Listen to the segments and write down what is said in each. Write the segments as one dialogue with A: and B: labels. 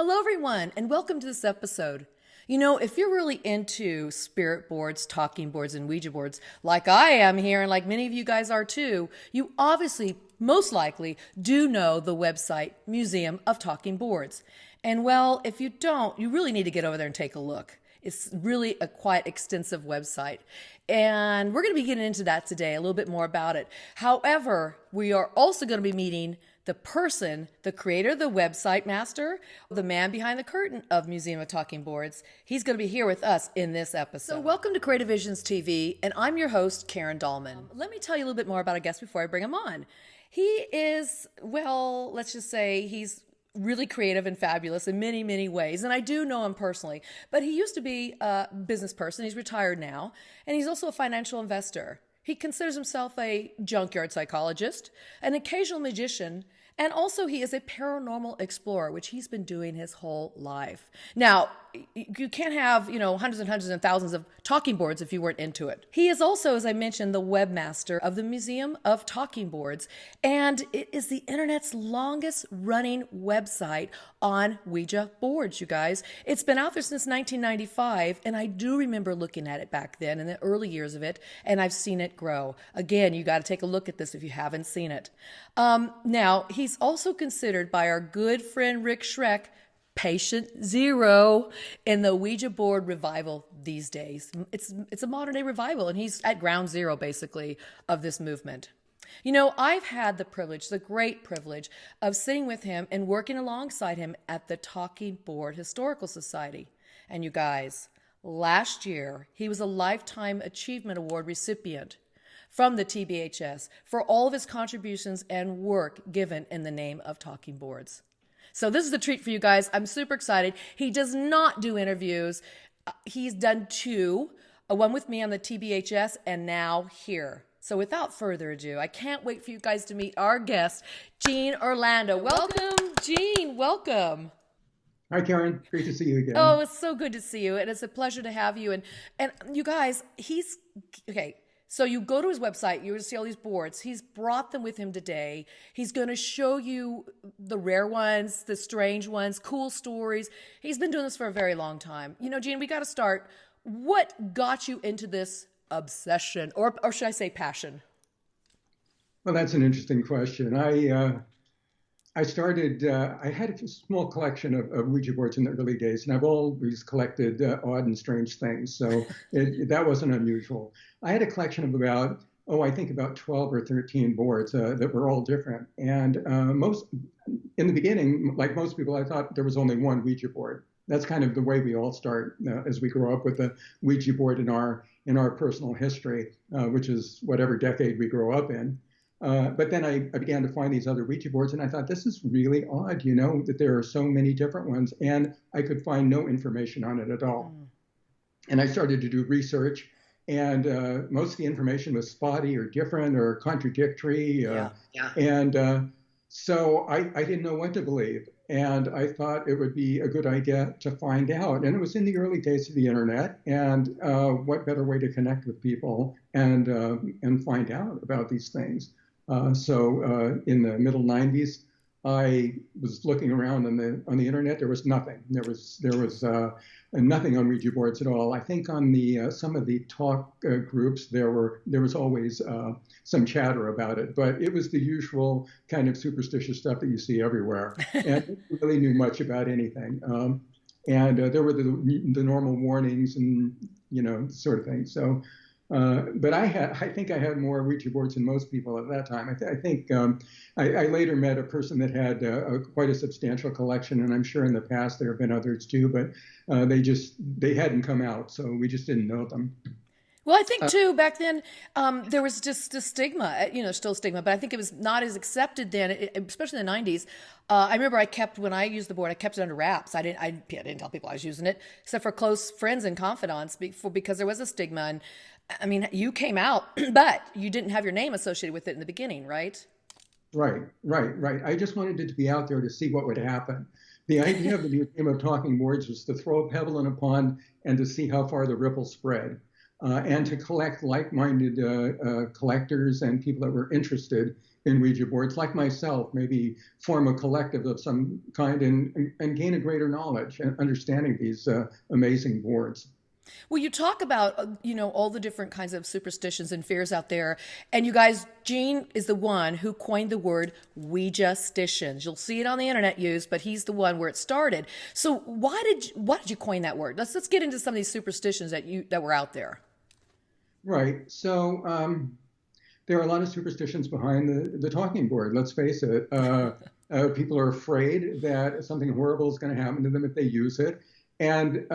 A: Hello, everyone, and welcome to this episode. You know, if you're really into spirit boards, talking boards, and Ouija boards, like I am here, and like many of you guys are too, you obviously, most likely, do know the website Museum of Talking Boards. And well, if you don't, you really need to get over there and take a look. It's really a quite extensive website. And we're going to be getting into that today, a little bit more about it. However, we are also going to be meeting the person, the creator, the website master, the man behind the curtain of Museum of Talking Boards. He's going to be here with us in this episode. So welcome to Creative Visions TV, and I'm your host, Karen Dahlman. Let me tell you a little bit more about our guest before I bring him on. He is, well, let's just say he's really creative and fabulous in many, many ways. And I do know him personally, but he used to be a business person. He's retired now, and he's also a financial investor. He considers himself a junkyard psychologist, an occasional magician, and also he is a paranormal explorer, which he's been doing his whole life. Now, you can't have, hundreds and hundreds and thousands of talking boards if you weren't into it. He is also, as I mentioned, the webmaster of the Museum of Talking Boards, and it is the internet's longest running website on Ouija boards, you guys. It's been out there since 1995, and I do remember looking at it back then in the early years of it, and I've seen it grow. Again, you got to take a look at this if you haven't seen it. Now, he's also considered by our good friend Rick Schreck patient zero in the Ouija board revival these days. It's a modern day revival, and he's at ground zero basically of this movement. You know, I've had the great privilege of sitting with him and working alongside him at the Talking Board Historical Society. And you guys, last year he was a Lifetime Achievement Award recipient from the TBHS for all of his contributions and work given in the name of talking boards. So this is a treat for you guys. I'm super excited. He does not do interviews. He's done two, one with me on the TBHS and now here. So without further ado, I can't wait for you guys to meet our guest, Gene Orlando. Welcome, Gene. Welcome.
B: Hi, Karen. Great to see you again.
A: Oh, it's so good to see you. And it's a pleasure to have you. And you guys, okay. So you go to his website, you're going to see all these boards. He's brought them with him today. He's going to show you the rare ones, the strange ones, cool stories. He's been doing this for a very long time. You know, Gene, we got to start. What got you into this obsession, or should I say passion?
B: Well, that's an interesting question. I started, I had a small collection of Ouija boards in the early days, and I've always collected odd and strange things, so that wasn't unusual. I had a collection of about 12 or 13 boards that were all different. And in the beginning, like most people, I thought there was only one Ouija board. That's kind of the way we all start as we grow up with the Ouija board in our personal history, which is whatever decade we grow up in. But then I began to find these other Ouija boards, and I thought, this is really odd, that there are so many different ones, and I could find no information on it at all. And I started to do research, and most of the information was spotty or different or contradictory. And so I didn't know what to believe. And I thought it would be a good idea to find out. And it was in the early days of the internet, and what better way to connect with people and find out about these things. So in the middle 90s, I was looking around on the internet. There was nothing. There was nothing on Ouija boards at all. I think on the some of the talk groups there was always some chatter about it, but it was the usual kind of superstitious stuff that you see everywhere, and I didn't really knew much about anything. And there were the normal warnings and sort of thing. So. But I think I had more Ouija boards than most people at that time. I think I later met a person that had quite a substantial collection, and I'm sure in the past there have been others too, but they hadn't come out, so we just didn't know them.
A: Well, I think too, back then, there was just a stigma, still stigma, but I think it was not as accepted then, especially in the 90s. I remember when I used the board, I kept it under wraps. I didn't tell people I was using it, except for close friends and confidants, because there was a stigma. And I mean, you came out, but you didn't have your name associated with it in the beginning, right?
B: Right. I just wanted it to be out there to see what would happen. The idea of the Museum of Talking Boards was to throw a pebble in a pond and to see how far the ripple spread. And to collect like-minded collectors and people that were interested in Ouija boards, like myself, maybe form a collective of some kind and gain a greater knowledge and understanding these amazing boards.
A: Well, you talk about, all the different kinds of superstitions and fears out there. And you guys, Gene is the one who coined the word Ouija-stitions. You'll see it on the internet used, but he's the one where it started. So why did you coin that word? Let's get into some of these superstitions that were out there.
B: Right. So there are a lot of superstitions behind the talking board. Let's face it. People are afraid that something horrible is going to happen to them if they use it. And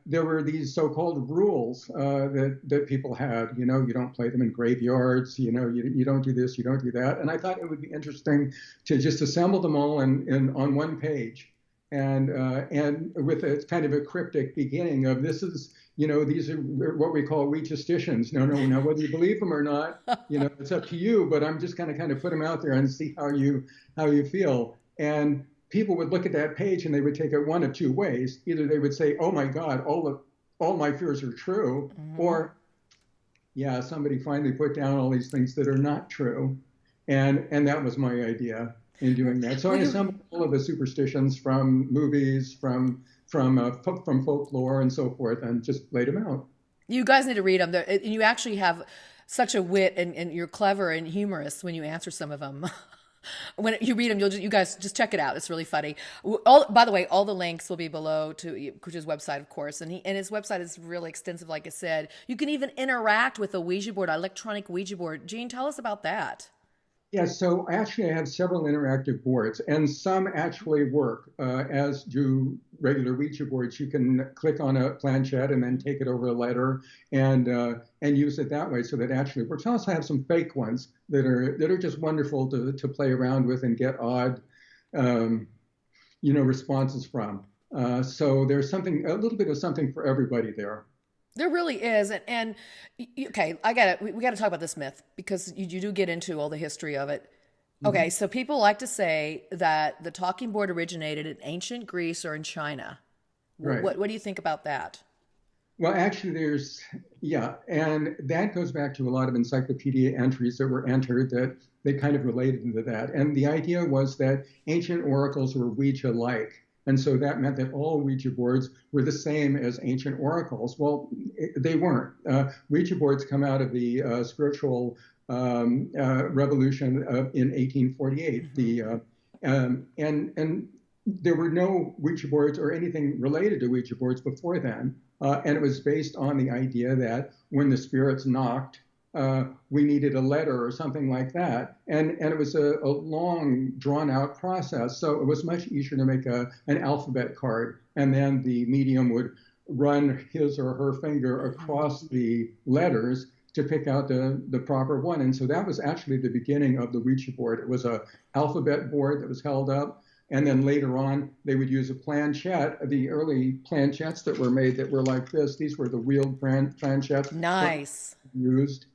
B: there were these so-called rules that people had. You don't play them in graveyards. You don't do this, you don't do that. And I thought it would be interesting to just assemble them all on one page, and with a kind of a cryptic beginning of this is, these are what we call Ouija-stitions. No, now whether you believe them or not, it's up to you. But I'm just going to kind of put them out there and see how you feel. And people would look at that page and they would take it one of two ways. Either they would say, "Oh my God, all my fears are true," or, "Yeah, somebody finally put down all these things that are not true," and that was my idea in doing that. So I assembled all of the superstitions from movies, from folklore and so forth, and just laid them out.
A: You guys need to read them. And you actually have such a wit, and you're clever and humorous when you answer some of them. When you read them, you guys just check it out. It's really funny. By the way, all the links will be below to Kuja's website, of course, and his website is really extensive. Like I said, you can even interact with a Ouija board, electronic Ouija board. Gene, tell us about that.
B: Yeah, so actually I have several interactive boards, and some actually work, as do regular Ouija boards. You can click on a planchette and then take it over a letter and use it that way, so that actually works. I also have some fake ones that are just wonderful to play around with and get odd, responses from. So there's a little bit of something for everybody there.
A: There really is, and okay, we got to talk about this myth because you do get into all the history of it. Okay, so people like to say that the talking board originated in ancient Greece or in China.
B: Right.
A: What do you think about that?
B: Well, actually, and that goes back to a lot of encyclopedia entries that were entered that they kind of related to that. And the idea was that ancient oracles were Ouija-like. And so that meant that all Ouija boards were the same as ancient oracles. Well, they weren't. Ouija boards come out of the spiritual revolution in 1848. And there were no Ouija boards or anything related to Ouija boards before then. And it was based on the idea that when the spirits knocked, we needed a letter or something like that. And it was a long, drawn-out process. So it was much easier to make an alphabet card. And then the medium would run his or her finger across the letters to pick out the proper one. And so that was actually the beginning of the Ouija board. It was an alphabet board that was held up. And then later on, they would use a planchette. The early planchettes that were made that were like this, these were the wheeled planchettes.
A: Nice.
B: Used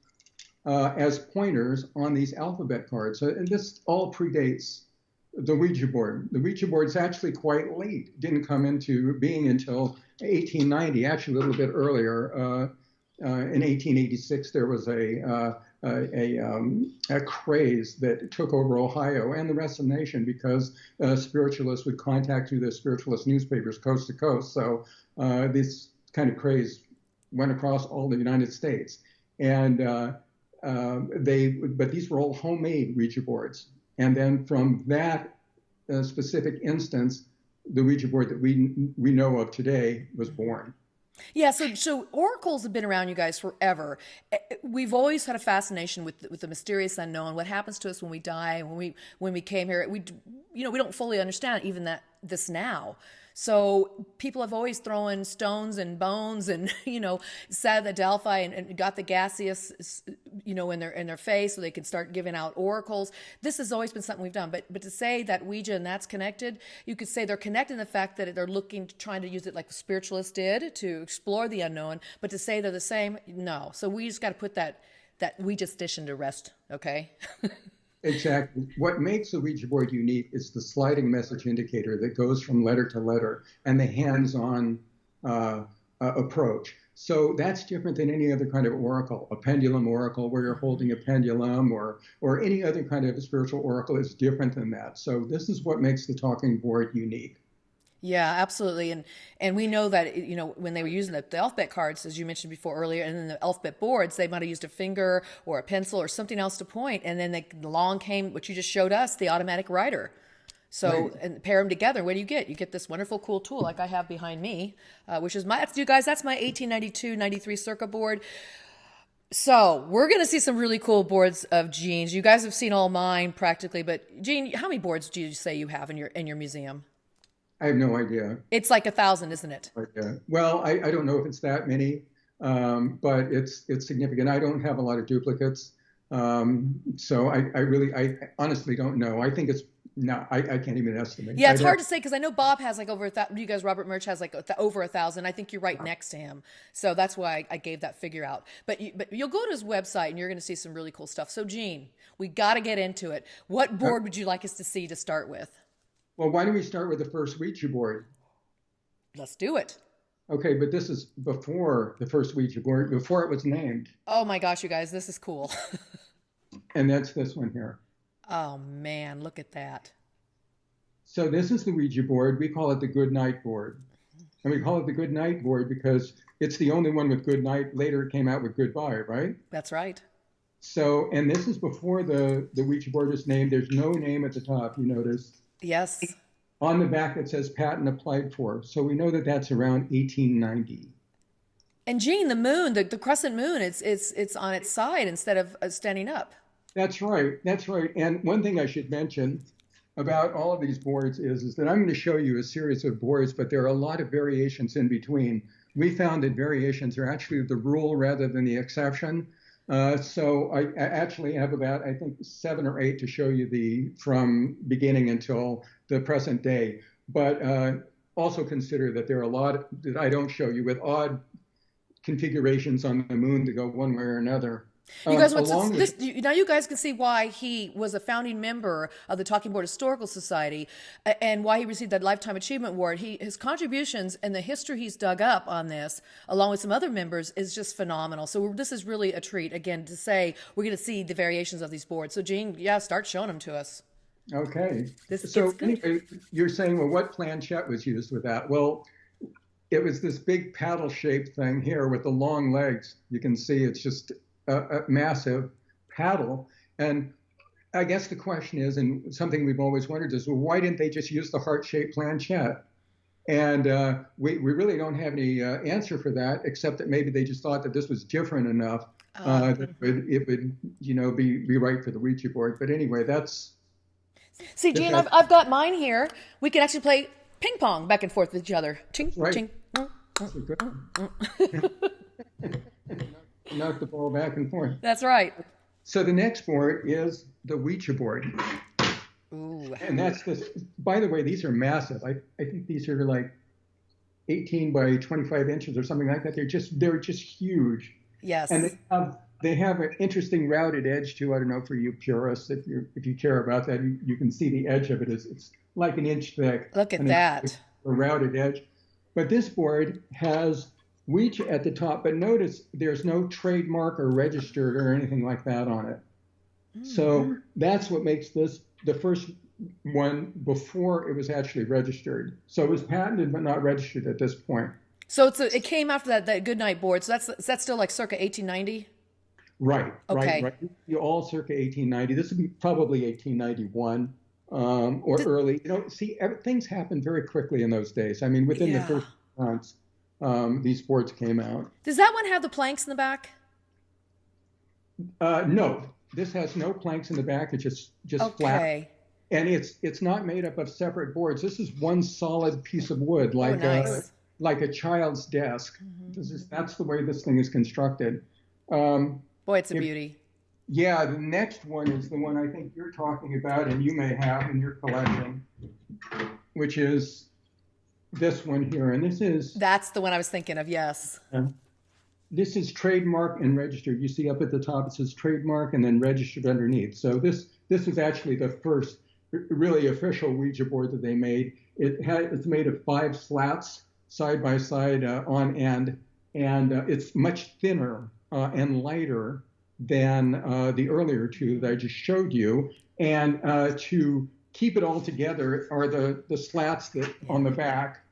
B: as pointers on these alphabet cards. So, and this all predates the Ouija board. The Ouija board is actually quite late. It didn't come into being until 1890, actually a little bit earlier. In 1886, there was a craze that took over Ohio and the rest of the nation because spiritualists would contact through the spiritualist newspapers coast to coast. So this kind of craze went across all the United States. And but these were all homemade Ouija boards. And then from that specific instance, the Ouija board that we know of today was born.
A: Yeah, so oracles have been around, you guys, forever. We've always had a fascination with the mysterious unknown. What happens to us when we die? When we came here, we don't fully understand even this now. So people have always thrown stones and bones and sat at Delphi and got the gaseous in their face so they can start giving out oracles. This has always been something we've done. But to say that Ouija and that's connected, you could say they're connected in the fact that they're trying to use it like the spiritualists did to explore the unknown. But to say they're the same, no. So we just got to put that Ouija-stition to rest. Okay.
B: Exactly. What makes a Ouija board unique is the sliding message indicator that goes from letter to letter and the hands-on approach. So that's different than any other kind of oracle. A pendulum oracle, where you're holding a pendulum, or any other kind of spiritual oracle, is different than that. So this is what makes the talking board unique.
A: Yeah, absolutely. And we know that, when they were using the alphabet cards, as you mentioned before earlier, and then the alphabet boards, they might have used a finger or a pencil or something else to point, and then along came what you just showed us, the automatic writer. So,
B: Right.
A: and pair them together. What do you get? You get this wonderful, cool tool like I have behind me, which is you guys, that's my 1892-93 circa board. So we're going to see some really cool boards of Gene's. You guys have seen all mine practically, but Gene, how many boards do you say you have in your museum?
B: I have no idea.
A: It's like 1,000, isn't it?
B: Well, I don't know if it's that many, but it's significant. I don't have a lot of duplicates, so I honestly don't know. I think it's no, I can't even estimate.
A: Yeah, it's hard to say because I know Bob has like over 1,000. You guys, Robert Murch has like over 1,000. I think you're right next to him, so that's why I gave that figure out. But you'll go to his website and you're going to see some really cool stuff. So Gene, we got to get into it. What board would you like us to see to start with?
B: Well, why don't we start with the first Ouija board?
A: Let's do it.
B: Okay, but this is before the first Ouija board, before it was named.
A: Oh my gosh, you guys, this is cool.
B: And that's this one here.
A: Oh man, look at that.
B: So this is the Ouija board. We call it the Good Night board. And we call it the Good Night board because it's the only one with good night. Later it came out with goodbye, right?
A: That's right.
B: So, and this is before the Ouija board was named. There's no name at the top, you notice.
A: Yes.
B: On the back it says patent applied for. So we know that that's around 1890.
A: And Gene, the moon, the crescent moon, it's on its side instead of standing up.
B: That's right. That's right. And one thing I should mention about all of these boards is that I'm going to show you a series of boards, but there are a lot of variations in between. We found that variations are actually the rule rather than the exception. So I actually have about, I think, 7 or 8 to show you from beginning until the present day. But also consider that there are a lot that I don't show you with odd configurations on the moon to go one way or another.
A: You guys, now you guys can see why he was a founding member of the Talking Board Historical Society and why he received that Lifetime Achievement Award. His contributions and the history he's dug up on this, along with some other members, is just phenomenal. So this is really a treat, again, to say we're going to see the variations of these boards. So Gene, yeah, start showing them to us.
B: Okay. So anyway, you're saying, well, what planchette was used with that? Well, it was this big paddle-shaped thing here with the long legs. You can see it's just a massive paddle. And I guess the question is, and something we've always wondered is, well, why didn't they just use the heart-shaped planchette? And we really don't have any answer for that, except that maybe they just thought that this was different enough that it would be right for the Ouija board. But anyway, that's...
A: See, Gene, I've got mine here. We can actually play ping pong back and forth with each other. Ching,
B: right.
A: Ching.
B: Knock the ball back and forth.
A: That's right.
B: So the next board is the Ouija board.
A: Ooh.
B: And that's this. By the way, these are massive. I think these are like 18 by 25 inches or something like that. They're just huge.
A: Yes.
B: And they have an interesting rounded edge too. I don't know, for you purists, if you care about that, you can see the edge of it. It's like an inch thick.
A: Look at that.
B: A rounded edge. But this board has Ouija at the top, but notice there's no trademark or registered or anything like that on it. Mm-hmm. So that's what makes this the first one before it was actually registered. So it was patented but not registered at this point.
A: So it came after that Goodnight board. So that's still like circa 1890?
B: Right.
A: Okay.
B: Right. You all circa 1890. This would be probably 1891 or early. Things happened very quickly in those days. I mean, within the first months, these boards came out.
A: Does that one have the planks in the back?
B: No, this has no planks in the back. It's just flat, and it's not made up of separate boards. This is one solid piece of wood, like a child's desk. Mm-hmm. That's the way this thing is constructed.
A: Boy, it's a beauty.
B: Yeah, the next one is the one I think you're talking about, and you may have in your collection, which is this one here, and that's
A: the one I was thinking of. Yes.
B: This is trademark and registered. You see up at the top it says trademark and then registered underneath. So this is actually the first really official Ouija board that they made. It's made of 5 slats side by side on end, and it's much thinner and lighter than the earlier two that I just showed you. And to keep it all together are the slats that on the back.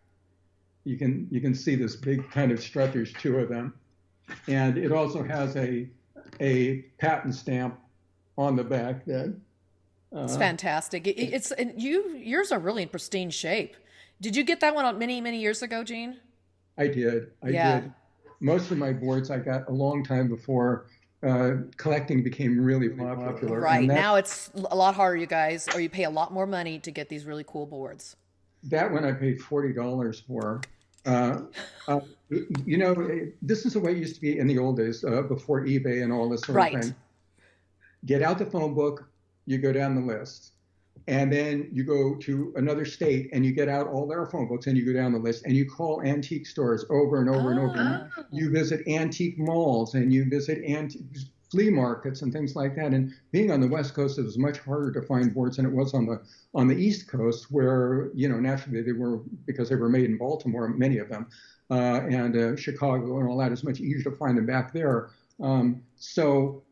B: You can see this big kind of strut. There's two of them, and it also has a patent stamp on the back that.
A: It's fantastic. Yours are really in pristine shape. Did you get that one many years ago, Gene?
B: I did. I did. Most of my boards I got a long time before collecting became really popular.
A: Right. Now it's a lot harder, you guys, or you pay a lot more money to get these really cool boards.
B: That one I paid $40 for. This is the way it used to be in the old days, before eBay and all this sort of thing. Get out the phone book, you go down the list. And then you go to another state and you get out all their phone books and you go down the list and you call antique stores over and over and over. And you visit antique malls and you visit flea markets and things like that. And being on the West Coast, it was much harder to find boards than it was on the East Coast, where, naturally they were, because they were made in Baltimore, many of them, and Chicago and all that. It's much easier to find them back there. So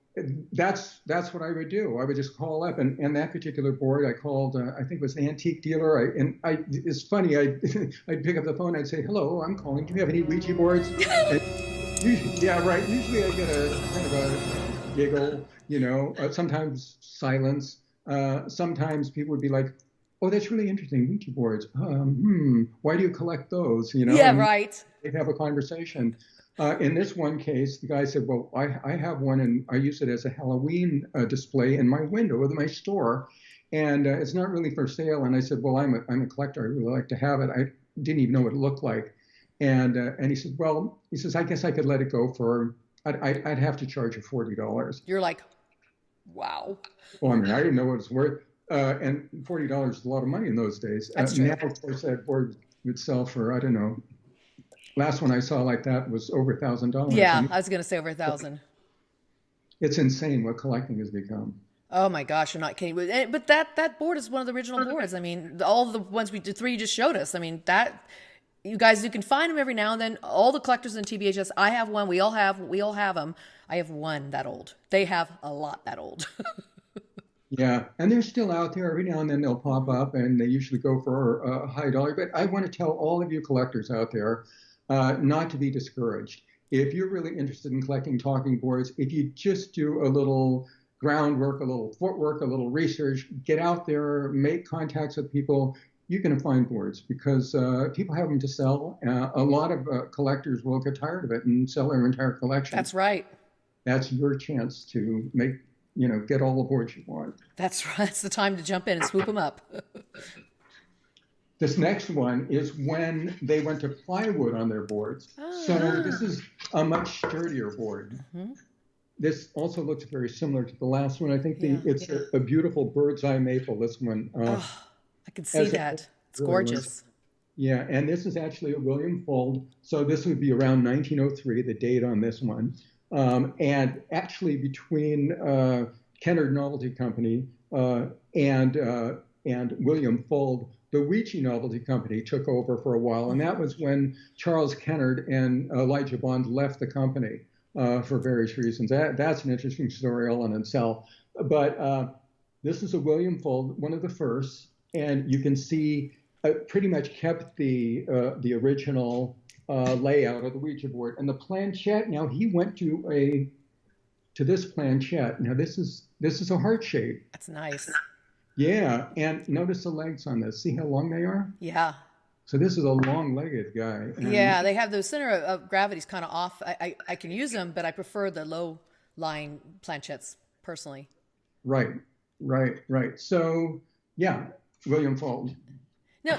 B: that's what I would do. I would just call up, and that particular board I called, I think it was an antique dealer. It's funny, I'd pick up the phone, I'd say, "Hello, I'm calling. Do you have any Ouija boards?" Yeah, right. Usually I get a kind of a giggle, sometimes silence. Sometimes people would be like, "Oh, that's really interesting, Ouija boards. Why do you collect those?"
A: Yeah, right.
B: They'd have a conversation. In this one case, the guy said, "Well, I have one and I use it as a Halloween display in my window of my store, and it's not really for sale." And I said, "Well, I'm a collector. I really like to have it." I didn't even know what it looked like, and he said, "Well," he says, "I guess I could let it go for. I'd have to charge you $40."
A: You're like, wow.
B: Well, I mean, I didn't know what it's worth, and $40 is a lot of money in those days.
A: That's true.
B: Now, of course, that board would sell for, I don't know. Last one I saw like that was over $1,000.
A: Yeah, I was going to say over 1,000.
B: It's insane what collecting has become.
A: Oh my gosh, you're not kidding. But that board is one of the original boards. I mean, all the ones the three you just showed us. I mean, you guys, you can find them every now and then. All the collectors in TBHS, I have one. We all have them. I have one that old. They have a lot that old.
B: Yeah, and they're still out there. Every now and then they'll pop up, and they usually go for a high dollar. But I want to tell all of you collectors out there, not to be discouraged. If you're really interested in collecting talking boards, if you just do a little groundwork, a little footwork, a little research, get out there, make contacts with people, you're going to find boards, because people have them to sell. A lot of collectors will get tired of it and sell their entire collection.
A: That's right.
B: That's your chance to get all the boards you want.
A: That's right. It's the time to jump in and swoop them up.
B: This next one is when they went to plywood on their boards. So this is a much sturdier board. Mm-hmm. This also looks very similar to the last one. I think it's a beautiful bird's eye maple, this one.
A: I can see that. It's gorgeous.
B: Yeah, and this is actually a William Fuld. So this would be around 1903, the date on this one. And actually between Kennard Novelty Company and William Fuld, the Ouija Novelty Company took over for a while, and that was when Charles Kennard and Elijah Bond left the company for various reasons. That's an interesting story all in itself. But this is a William Fuld, one of the first, and you can see pretty much kept the original layout of the Ouija board. And the planchette, now he went to this planchette. Now this is a heart shape.
A: That's nice.
B: Yeah, and notice the legs on this. See how long they are?
A: Yeah.
B: So this is a long-legged guy.
A: Yeah, they have the center of gravity's kind of off. I can use them, but I prefer the low-lying planchettes personally. Right.
B: So, yeah, William Fuld.
A: No,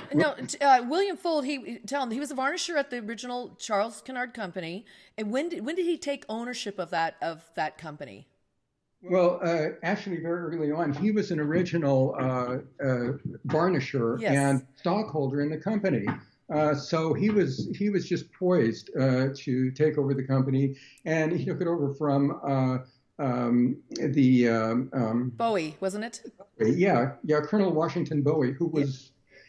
A: William Fuld. He was a varnisher at the original Charles Kennard Company. And when did he take ownership of that company?
B: Well, actually, very early on, he was an original varnisher and stockholder in the company. So he was just poised to take over the company, and he took it over from
A: Bowie, wasn't it?
B: Yeah, Colonel Washington Bowie,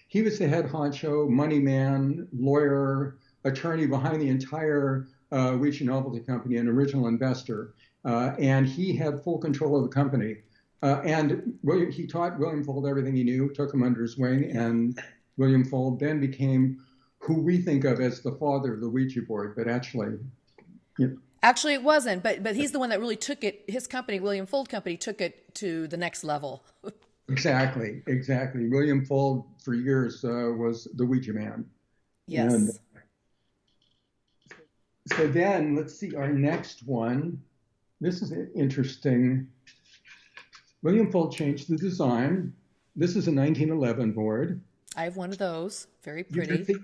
B: he was the head honcho, money man, lawyer, attorney behind the entire Ouija Novelty Company, an original investor, and he had full control of the company. He taught William Fuld everything he knew, took him under his wing, and William Fuld then became who we think of as the father of the Ouija board, but actually,
A: Actually, it wasn't, but he's the one that really took it. His company, William Fuld Company, took it to the next level.
B: exactly. William Fuld for years was the Ouija man.
A: Yes.
B: And so then let's see our next one. This is interesting. William Fuld changed the design. This is a 1911 board.
A: I have one of those. Very pretty.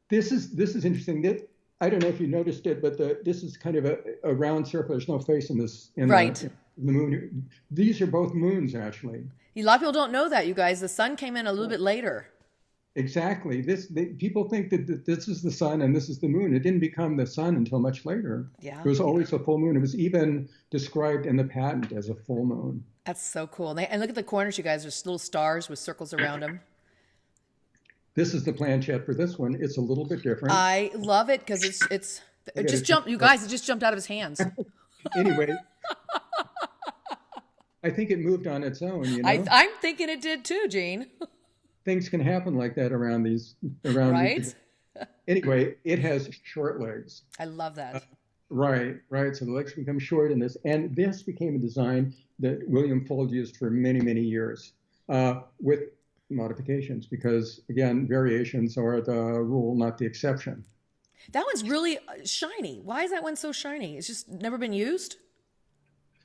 B: This is interesting. I don't know if you noticed it, but this is kind of a round circle. There's no face in this.
A: Right.
B: The moon. These are both moons, actually.
A: A lot of people don't know that, you guys. The sun came in a little bit later.
B: Exactly. People think that this is the sun and this is the moon. It didn't become the sun until much later.
A: Yeah.
B: It was always a full moon. It was even described in the patent as a full moon.
A: That's so cool. And look at the corners, you guys. There's little stars with circles around them.
B: This is the planchette for this one. It's a little bit different.
A: I love it because it just jumped. You guys, it just jumped out of his hands.
B: Anyway, I think it moved on its own. You know?
A: I'm thinking it did too, Gene.
B: Things can happen like that around these.
A: Right.
B: Anyway, it has short legs.
A: I love that.
B: Right. So the legs become short in this, and this became a design that William Fuld used for many, many years, with modifications, because again, variations are the rule, not the exception.
A: That one's really shiny. Why is that one so shiny? It's just never been used?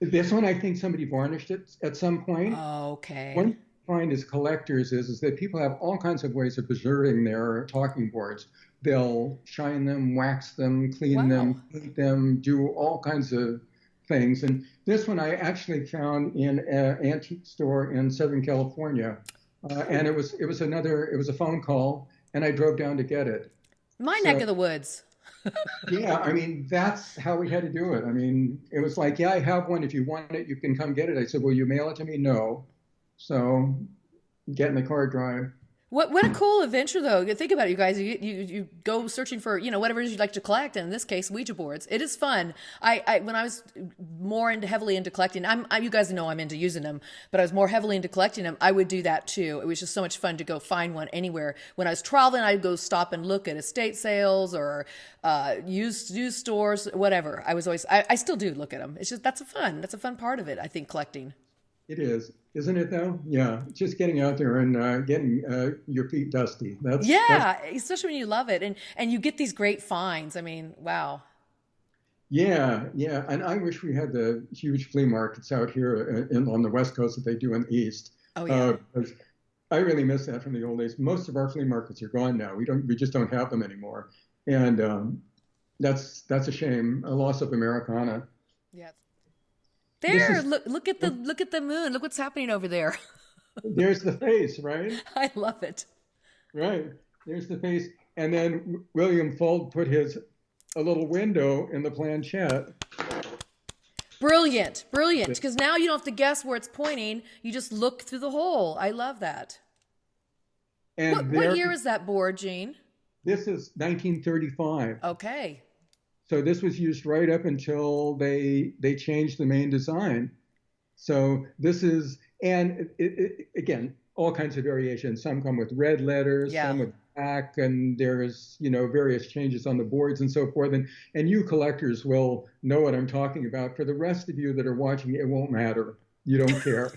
B: This one, I think somebody varnished it at some point.
A: Okay.
B: One thing I find as collectors is that people have all kinds of ways of preserving their talking boards. They'll shine them, wax them, clean them, paint them, do all kinds of things. And this one I actually found in an antique store in Southern California. And it was a phone call, and I drove down to get it.
A: My neck of the woods.
B: Yeah, I mean, that's how we had to do it. I mean, it was like, yeah, I have one. If you want it, you can come get it. I said, will you mail it to me? No. So get in the car, drive.
A: What a cool adventure, though. Think about it, you guys. You go searching for, whatever it is you'd like to collect, and in this case, Ouija boards. It is fun. I when I was more heavily into collecting, you guys know I'm into using them, but I was more heavily into collecting them. I would do that too. It was just so much fun to go find one anywhere. When I was traveling, I'd go stop and look at estate sales or used stores, whatever. I still do look at them. It's just that's a fun part of it. I think collecting.
B: It is, isn't it though? Yeah, just getting out there and getting your feet dusty. That's
A: especially when you love it and you get these great finds. I mean, wow.
B: Yeah, and I wish we had the huge flea markets out here on the West Coast that they do in the East.
A: Oh yeah.
B: I really miss that from the old days. Most of our flea markets are gone now. We just don't have them anymore, and that's a shame. A loss of Americana.
A: Yeah. There, look at the moon. Look what's happening over there.
B: There's the face, right?
A: I love it.
B: Right. There's the face. And then William Fuld put a little window in the planchette.
A: Brilliant. Because now you don't have to guess where it's pointing. You just look through the hole. I love that.
B: And
A: what year is that board, Gene?
B: This is 1935.
A: Okay.
B: So this was used right up until they changed the main design. So this is, and again, all kinds of variations. Some come with red letters, some with black, and there's, various changes on the boards and so forth. And you collectors will know what I'm talking about. For the rest of you that are watching, it won't matter. You don't care.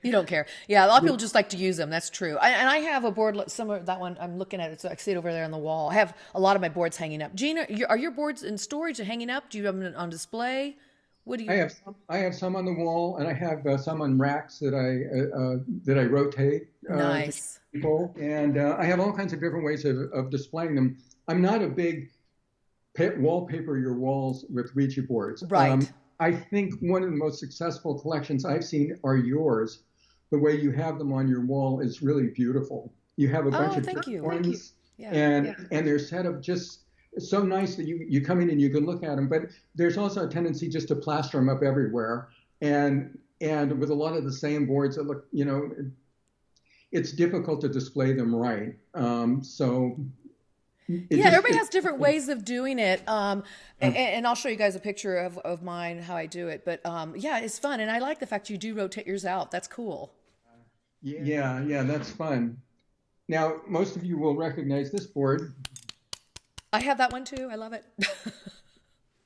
A: You don't care. Yeah, a lot of people just like to use them. That's true. And I have a board, that one, I'm looking at it, so I see it over there on the wall. I have a lot of my boards hanging up. Gina, are your boards in storage and hanging up? Do you have them on display? What do you?
B: I have some on the wall, and I have some on racks that I rotate.
A: Nice.
B: To people. And I have all kinds of different ways of displaying them. I'm not a big wallpaper your walls with Ouija boards.
A: Right.
B: I think one of the most successful collections I've seen are yours. The way you have them on your wall is really beautiful. You have a bunch of different ones, and they're set up just so nice that you come in and you can look at them. But there's also a tendency just to plaster them up everywhere, and with a lot of the same boards that look, it's difficult to display them right. So It
A: Yeah,
B: just
A: everybody has different ways of doing it. And I'll show you guys a picture of mine, how I do it. But yeah, it's fun. And I like the fact you do rotate yours out. That's cool.
B: yeah, that's fun. Now, most of you will recognize this board.
A: I have that one too. I love it.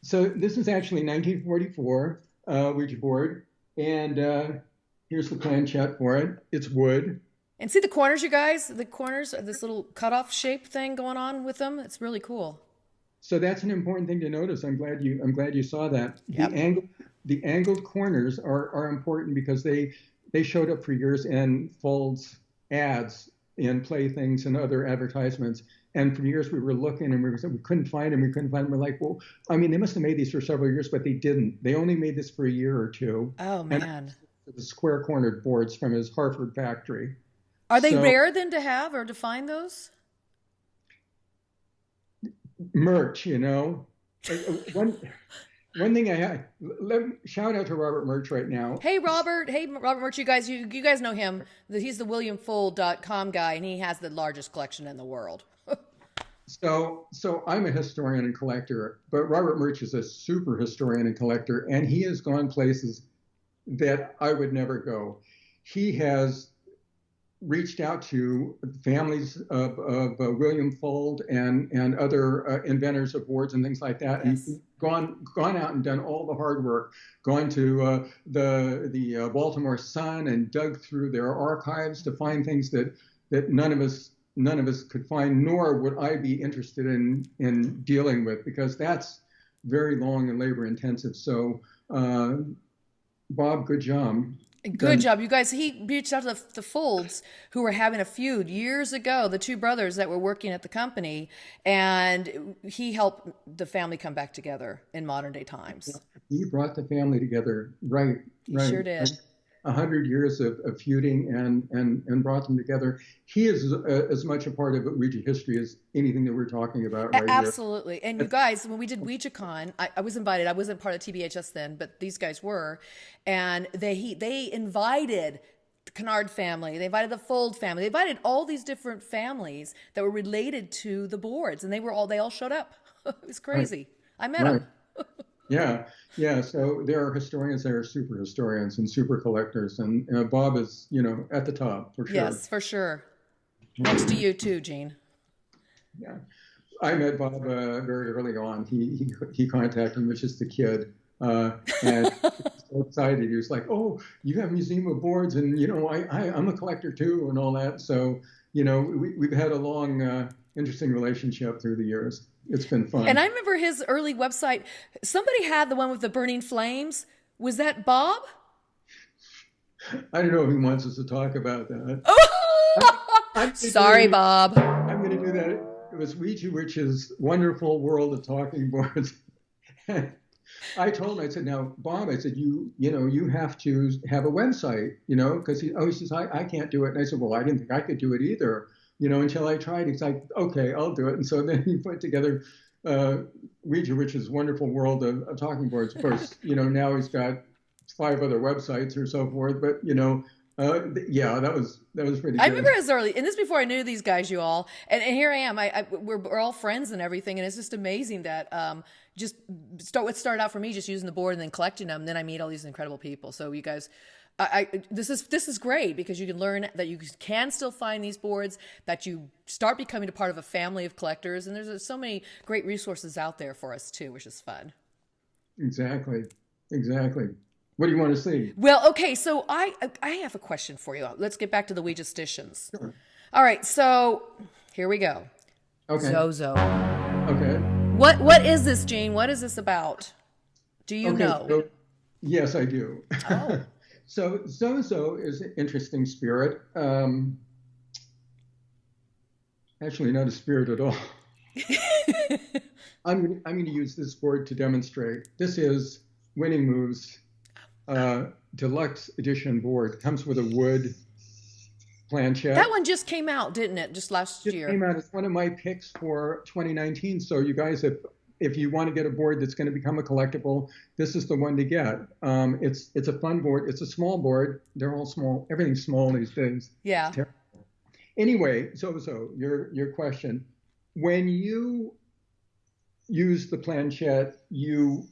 B: So this is actually 1944 Ouija board, and here's the planchette for it. It's wood.
A: And see the corners, you guys? The corners, this little cutoff shape thing going on with them. It's really cool.
B: So that's an important thing to notice. I'm glad you saw that.
A: Yep.
B: The angled corners are important because they showed up for years in Fuld's ads in playthings and other advertisements. And for years we were looking and we couldn't find them. We're like, well, I mean, they must have made these for several years, but they didn't. They only made this for a year or two.
A: Oh man.
B: And the square cornered boards from his Hartford factory.
A: Are they rare then to have or to find those?
B: Merch, you know. One thing I had, shout out to Robert Murch right now.
A: Hey Robert Murch, you guys know him. He's the WilliamFuld.com guy, and he has the largest collection in the world.
B: So I'm a historian and collector, but Robert Murch is a super historian and collector, and he has gone places that I would never go. He has reached out to families of William Fuld and other inventors of boards and things like that,
A: yes.
B: and gone out and done all the hard work, gone to the Baltimore Sun and dug through their archives to find things that none of us could find, nor would I be interested in dealing with, because that's very long and labor intensive. So Bob, good job.
A: Good job, you guys. He reached out to the Fulds, who were having a feud years ago, the two brothers that were working at the company, and he helped the family come back together in modern day times.
B: He brought the family together, right?
A: He sure did.
B: 100 years of feuding and brought them together. He is as much a part of Ouija history as anything that we're talking about right
A: Absolutely. Here. And you guys, when we did WouijaCon, I was invited. I wasn't part of TBHS then, but these guys were. And they invited the Kennard family. They invited the Fuld family. They invited all these different families that were related to the boards. And they all showed up. It was crazy. Right. I met them.
B: Yeah. So there are historians that are super historians and super collectors, and Bob is, at the top for sure.
A: Yes, for sure. Next to you too, Gene.
B: Yeah, I met Bob very early on. He contacted me, was just a kid, and he was so excited. He was like, "Oh, you have a museum of boards, and I'm a collector too, and all that." So we've had a long, interesting relationship through the years. It's been fun.
A: And I remember his early website. Somebody had the one with the burning flames. Was that Bob?
B: I don't know if he wants us to talk about that.
A: Oh! Sorry, Bob.
B: I'm going to do that. It was Ouija Witch's Wonderful World of Talking Boards. I told him, I said, now, Bob, I said, you have to have a website, because he says, I can't do it. And I said, well, I didn't think I could do it either. Until I tried. He's like, okay, I'll do it. And so then he put together Ouija Witch's Wonderful World of Talking Boards. Of course, now he's got 5 other websites or so forth. But, yeah, that was pretty good.
A: I remember as early, and this is before I knew these guys, you all. And here I am. We're all friends and everything. And it's just amazing that what started out for me just using the board and then collecting them. And then I meet all these incredible people. So you guys... this is great because you can learn that you can still find these boards, that you start becoming a part of a family of collectors, and there's so many great resources out there for us too, which is fun.
B: Exactly. What do you want to see?
A: Well, okay, so I have a question for you. Let's get back to the Ouija stations.
B: Sure.
A: All right, so here we go.
B: Okay.
A: Zozo.
B: Okay.
A: What is this, Gene? What is this about? Do you know?
B: So, yes, I do.
A: Oh.
B: So Zozo is an interesting spirit. Actually, not a spirit at all. I'm going to use this board to demonstrate. This is Winning Moves Deluxe Edition board. It comes with a wood planchette.
A: That one just came out, didn't it? Just last year.
B: Came out. It's one of my picks for 2019. So you guys, if you want to get a board that's going to become a collectible, this is the one to get. It's a fun board. It's a small board. They're all small. Everything's small these days.
A: Yeah.
B: Anyway, so your question. when you use the planchette, you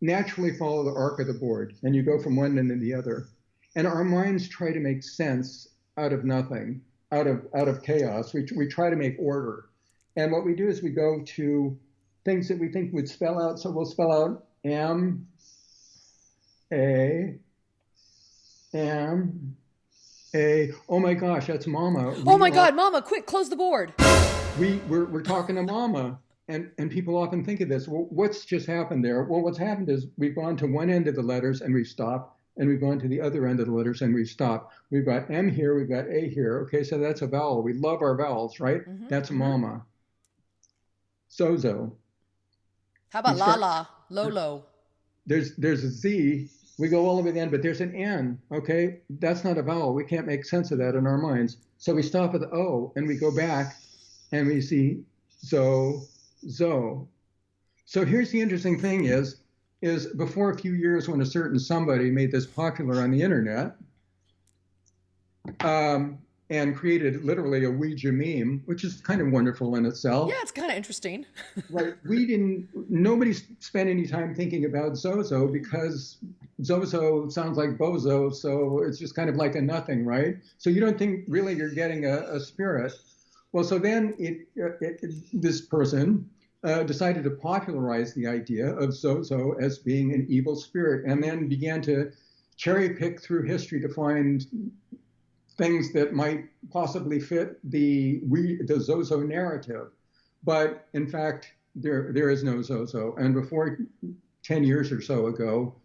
B: naturally follow the arc of the board and you go from one end to the other. And our minds try to make sense out of nothing, out of chaos. We try to make order. And what we do is we go to things that we think would spell out. So we'll spell out M, A, M, A. Oh my gosh, that's Mama.
A: Oh my God, Mama, quick, close the board.
B: We're talking to Mama. And people often think of this. Well, what's just happened there? Well, what's happened is we've gone to one end of the letters and we've stopped, and we've gone to the other end of the letters and we've stopped. We've got M here, we've got A here. Okay, so that's a vowel. We love our vowels, right? Mm-hmm. That's Mama. Zozo.
A: How about Lala, Lolo?
B: There's a Z. We go all the way to the end, but there's an N. Okay, that's not a vowel. We can't make sense of that in our minds. So we stop at the O and we go back and we see Zo. So here's the interesting thing is before a few years when a certain somebody made this popular on the internet and created literally a Ouija meme, which is kind of wonderful in itself.
A: Yeah, it's kind of interesting.
B: Right. Nobody spent any time thinking about Zozo because Zozo sounds like bozo, so it's just kind of like a nothing, right? So you don't think really you're getting a spirit. Well, so then this person decided to popularize the idea of Zozo as being an evil spirit, and then began to cherry pick through history to find things that might possibly fit the Zozo narrative. But in fact, there is no Zozo. And before 10 years or so ago,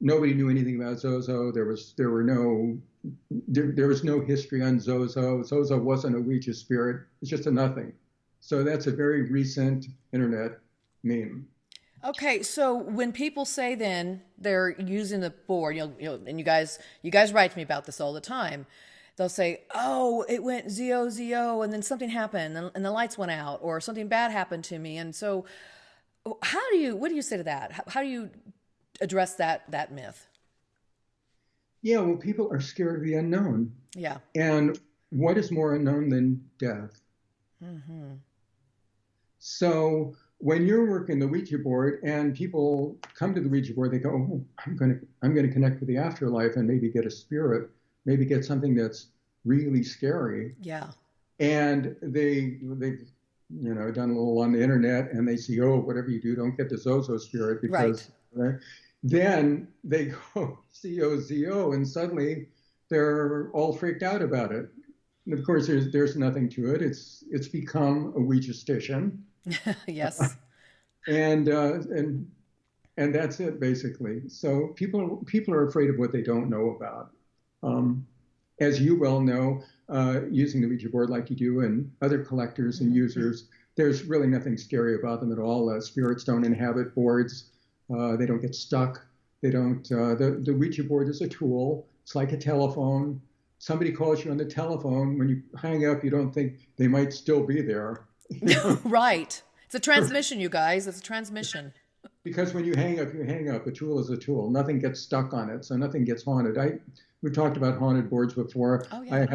B: nobody knew anything about Zozo. There was no history on Zozo. Zozo wasn't a Ouija spirit. It's just a nothing. So that's a very recent internet meme.
A: Okay, so when people say then they're using the board, and you guys write to me about this all the time. They'll say, "Oh, it went ZO, and then something happened, and the lights went out, or something bad happened to me." And so, what do you say to that? How do you address that myth?
B: Yeah, well, people are scared of the unknown.
A: Yeah.
B: And what is more unknown than death? Mm-hmm. So when you're working the Ouija board and people come to the Ouija board, they go, "Oh, I'm going to connect with the afterlife and maybe get a spirit, maybe get something that's really scary."
A: Yeah.
B: And they've done a little on the internet, and they see, "Oh, whatever you do, don't get the Zozo spirit," because right. Then they go COZO, and suddenly they're all freaked out about it. And of course, there's nothing to it. It's become a Ouija station.
A: Yes.
B: And that's it basically. So people are afraid of what they don't know about. As you well know, using the Ouija board like you do, and other collectors and users, there's really nothing scary about them at all. Spirits don't inhabit boards. They don't get stuck. They don't. The Ouija board is a tool. It's like a telephone. Somebody calls you on the telephone. When you hang up, you don't think they might still be there.
A: Right. It's a transmission, you guys. It's a transmission.
B: Because when you hang up, you hang up. A tool is a tool. Nothing gets stuck on it, so nothing gets haunted. We've talked about haunted boards before.
A: Oh, yeah.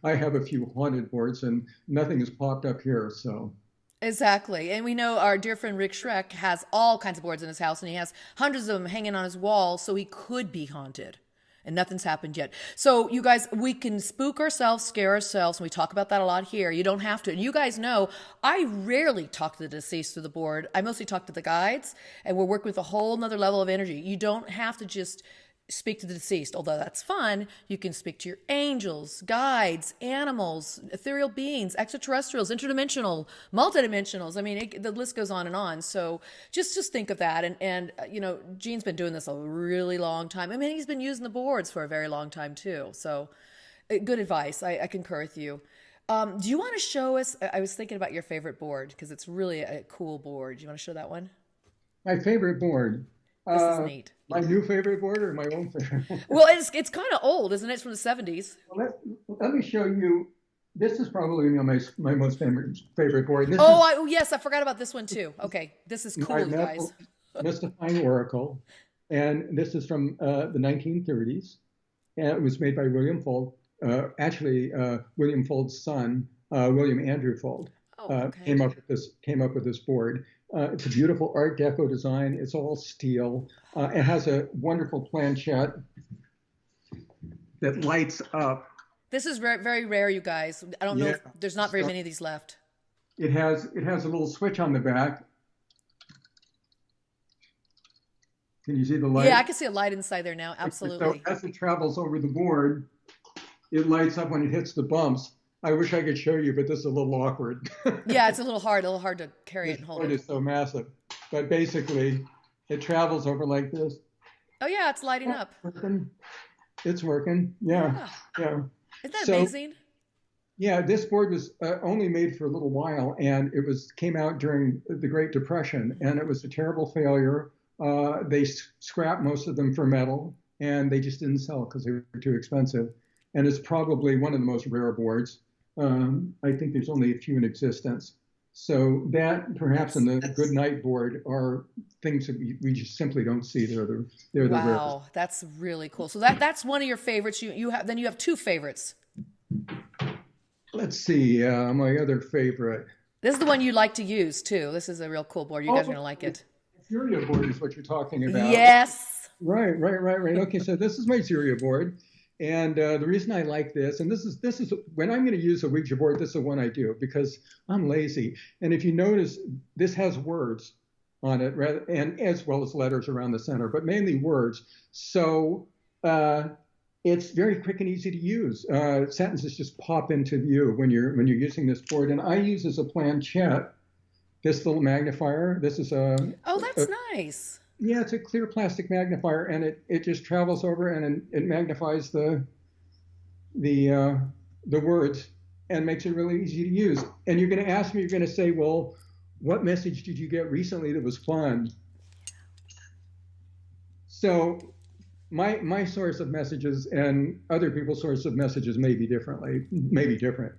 B: I have a few haunted boards, and nothing has popped up here. So.
A: Exactly. And we know our dear friend Rick Schreck has all kinds of boards in his house, and he has hundreds of them hanging on his wall, so he could be haunted. And nothing's happened yet. So you guys, we can spook ourselves, scare ourselves, and we talk about that a lot here. You don't have to. And you guys know, I rarely talk to the deceased through the board. I mostly talk to the guides, and we're working with a whole nother level of energy. You don't have to just speak to the deceased, although that's fun. You can speak to your angels, guides, animals, ethereal beings, extraterrestrials, interdimensional, multidimensionals. I mean, the list goes on and on. So just think of that. And Gene's been doing this a really long time. I mean, he's been using the boards for a very long time too. So good advice. I concur with you. Do you want to show us? I was thinking about your favorite board because it's really a cool board. Do you want to show that one?
B: My favorite board.
A: This is neat.
B: My new favorite board or my own favorite?
A: Well, it's kind of old, isn't it? It's from the 70s.
B: Well, let me show you. This is probably my most favorite board.
A: Yes, I forgot about this one too. Okay, this is cool, you guys.
B: Mystifying Oracle, and this is from the 1930s, and it was made by William Fuld. William Fuld's son, William Andrew Fuld.
A: Okay.
B: came up with this board. It's a beautiful Art Deco design. It's all steel. It has a wonderful planchette that lights up.
A: This is very rare, you guys. I don't know
B: Yeah.
A: if there's not very
B: So
A: many of these left.
B: it has a little switch on the back. Can you see the light?
A: Yeah, I can see a light inside there now.
B: So
A: Absolutely.
B: as it travels over the board, it lights up when it hits the bumps. I wish I could show you, but this is a little awkward.
A: Yeah, it's a little hard to carry it
B: This
A: and hold
B: board
A: it.
B: is so massive. But basically, it travels over like this.
A: Oh yeah, it's lighting
B: Oh,
A: up.
B: working. It's working. Yeah,
A: Yeah.
B: yeah.
A: Isn't that
B: So
A: amazing?
B: yeah, this board was only made for a little while, and it came out during the Great Depression, and it was a terrible failure. They scrapped most of them for metal, and they just didn't sell because they were too expensive. And it's probably one of the most rare boards. I think there's only a few in existence. So that perhaps and the Good Night board are things that we just simply don't see. They're the rarest.
A: Wow, that's really cool. So that's one of your favorites. You have two favorites.
B: Let's see, my other favorite.
A: This is the one you like to use too. This is a real cool board. You guys are gonna like it.
B: Furia board is what you're talking about.
A: Yes.
B: Right. Okay, so this is my Zuria board, and the reason I like this, and this is when I'm going to use a Ouija board, this is the one I do because I'm lazy. And if you notice, this has words on it, and as well as letters around the center, but mainly words. So it's very quick and easy to use. Sentences just pop into view when you're using this board, and I use as a planchette this little magnifier. This is
A: Oh, that's nice.
B: yeah, it's a clear plastic magnifier, and it just travels over and it magnifies the words and makes it really easy to use. And you're going to ask me, you're going to say, well, what message did you get recently that was fun? So my source of messages and other people's source of messages may be different.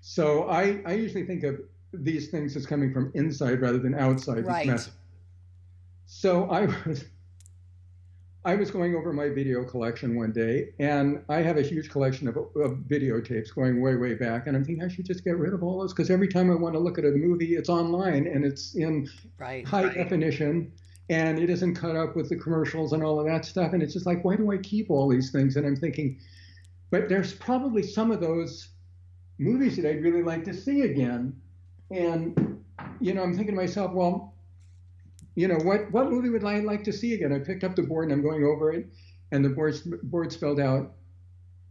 B: So I usually think of these things as coming from inside rather than outside.
A: Right.
B: This message. So I was going over my video collection one day, and I have a huge collection of videotapes going way back, and I'm thinking I should just get rid of all those because every time I want to look at a movie, it's online and it's in high definition, and it isn't cut up with the commercials and all of that stuff, and it's just like, why do I keep all these things? And I'm thinking, but there's probably some of those movies that I'd really like to see again, and I'm thinking to myself, well, what movie would I like to see again? I picked up the board and I'm going over it, and the board spelled out,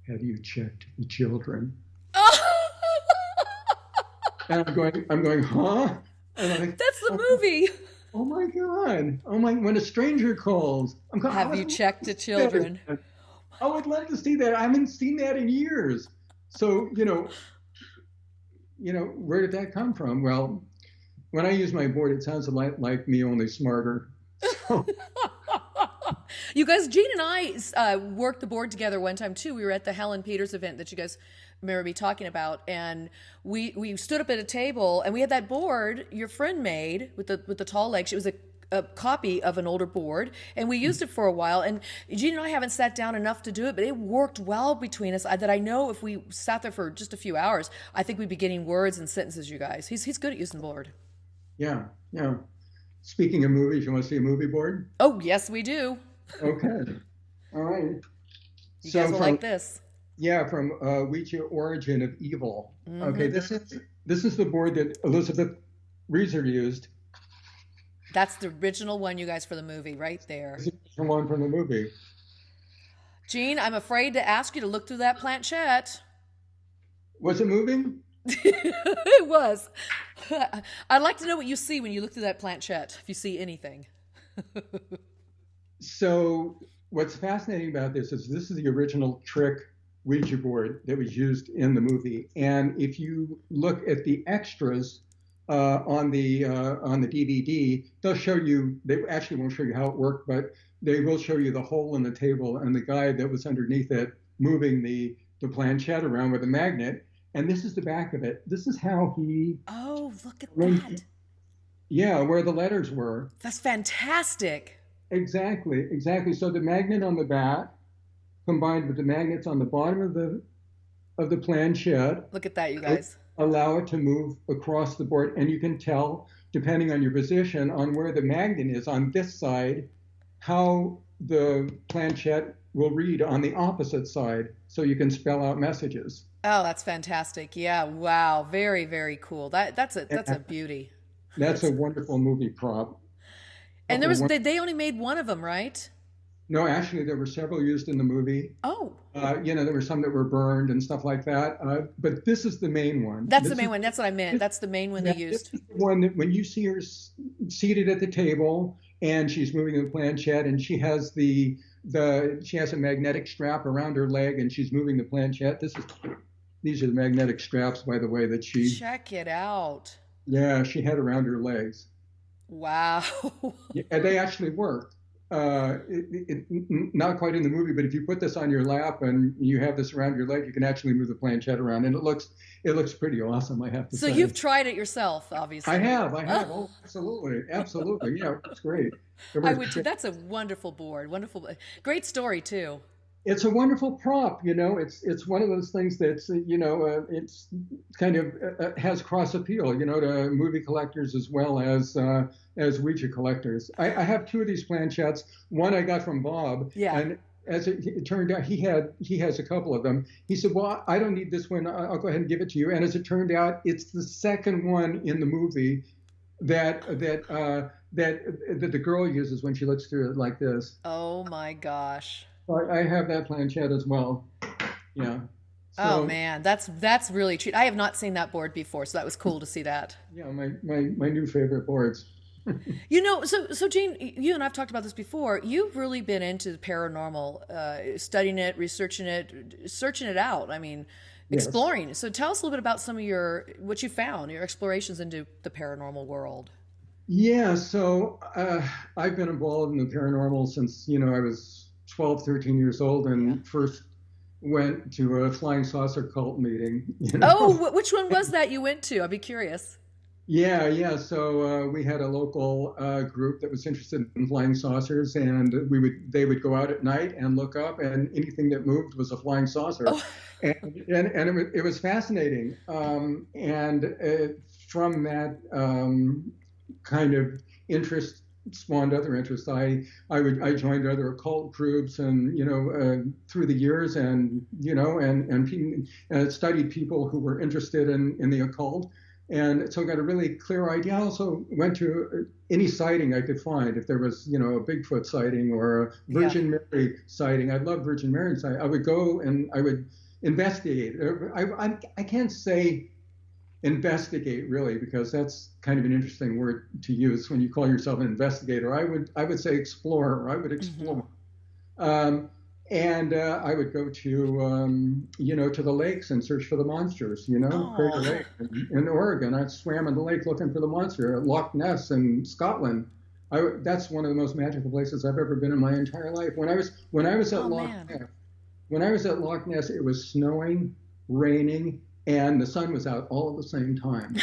B: "Have you checked the children?" And I'm going, huh? And I'm like,
A: That's the movie.
B: Oh my God! Oh my! When a stranger calls, I'm going.
A: Have you checked the children?
B: I would love to see that. I haven't seen that in years. So where did that come from? Well, when I use my board, it sounds like me, only smarter. So.
A: You guys, Gene and I worked the board together one time too. We were at the Helen Peters event that you guys remember me talking about, and we stood up at a table, and we had that board your friend made with the tall legs. It was a copy of an older board, and we used it for a while. And Gene and I haven't sat down enough to do it, but it worked well between us. That I know if we sat there for just a few hours, I think we'd be getting words and sentences. You guys, he's good at using the board.
B: Yeah. Speaking of movies, you want to see a movie board?
A: Oh, yes, we do.
B: Okay. All right.
A: You guys will like this.
B: Yeah, from Ouija Origin of Evil.
A: Mm-hmm.
B: Okay, this is the board that Elizabeth Reeser used.
A: That's the original one, you guys, for the movie, right there.
B: This is the one from the movie.
A: Gene, I'm afraid to ask you to look through that planchette.
B: Was it moving?
A: It was. I'd like to know what you see when you look through that planchette, if you see anything.
B: So what's fascinating about this is the original trick Ouija board that was used in the movie. And if you look at the extras on the DVD, they'll show you, they actually won't show you how it worked, but they will show you the hole in the table and the guy that was underneath it moving the planchette around with a magnet. And this is the back of it. This is how he...
A: Oh, look at that.
B: Yeah, where the letters were.
A: That's fantastic.
B: Exactly. So the magnet on the back combined with the magnets on the bottom of the planchette.
A: Look at that, you guys.
B: allow it to move across the board, and you can tell, depending on your position, on where the magnet is on this side, how the planchette will read on the opposite side, so you can spell out messages.
A: Oh, that's fantastic. Yeah, wow. Very, very cool. That's a
B: And
A: beauty.
B: that's a
A: That's
B: wonderful movie prop.
A: and there
B: Couple
A: was
B: of
A: they only made one of them, right?
B: No, actually, there were several used in the movie.
A: Oh,
B: There were some that were burned and stuff like that. But this is the main one.
A: that's the main one. That's what I meant. That's the main one they
B: Yeah, this
A: used.
B: is the one that when you see her seated at the table and she's moving the planchette and she has a magnetic strap around her leg and she's moving the planchette. These are the magnetic straps, by the way, that
A: Check it out.
B: she had around her legs.
A: Wow.
B: Yeah, and they actually work. Not quite in the movie, but if you put this on your lap and you have this around your leg, you can actually move the planchette around, and it looks pretty awesome, I have to
A: So
B: say.
A: you've tried it yourself,
B: I
A: obviously.
B: have, I have. Oh, absolutely, absolutely. Yeah, it's great. It
A: I
B: works
A: would too.
B: great.
A: That's a wonderful board. Wonderful. Great story too.
B: It's a wonderful prop. It's one of those things that's it's kind of has cross appeal, to movie collectors as Ouija collectors. I have two of these planchettes. One I got from Bob,
A: Yeah.
B: and as it turned out, he has a couple of them. He said, "Well, I don't need this one. I'll go ahead and give it to you." And as it turned out, it's the second one in the movie that the girl uses when she looks through it like this.
A: Oh my gosh.
B: I have that planchette as well. Yeah.
A: Oh
B: So
A: man, that's really treat. I have not seen that board before, so that was cool to see that.
B: yeah, my new favorite boards.
A: So Jane, you and I've talked about this before. You've really been into the paranormal, studying it, researching it, searching it out. I mean,
B: Yes.
A: exploring. So tell us a little bit about some of what you found, your explorations into the paranormal world.
B: Yeah. So I've been involved in the paranormal since I was 12, 13 years old,
A: Yeah.
B: and first went to a flying saucer cult meeting.
A: Oh, which one was that you went to? I'd be curious.
B: Yeah, yeah. So we had a local group that was interested in flying saucers, and they would go out at night and look up, and anything that moved was a flying saucer,
A: Oh,
B: and it was fascinating. And from that kind of interest spawned other interests. I joined other occult groups, and through the years, and studied people who were interested in the occult. And so I got a really clear idea. I also went to any sighting I could find. If there was, a Bigfoot sighting or a
A: yeah.
B: Virgin Mary sighting, I love Virgin Mary sighting. I would go and I would investigate. I can't say investigate really, because that's kind of an interesting word to use when you call yourself an investigator. I would say explorer. I would
A: Hmm.
B: explore. Um, and I would go to the lakes and search for the monsters. Crater
A: Oh,
B: Lake in Oregon. I swam in the lake looking for the monster. Loch Ness in Scotland. That's one of the most magical places I've ever been in my entire life. When I was at
A: oh
B: Loch
A: man.
B: Ness, it was snowing, raining, and the sun was out all at the same time.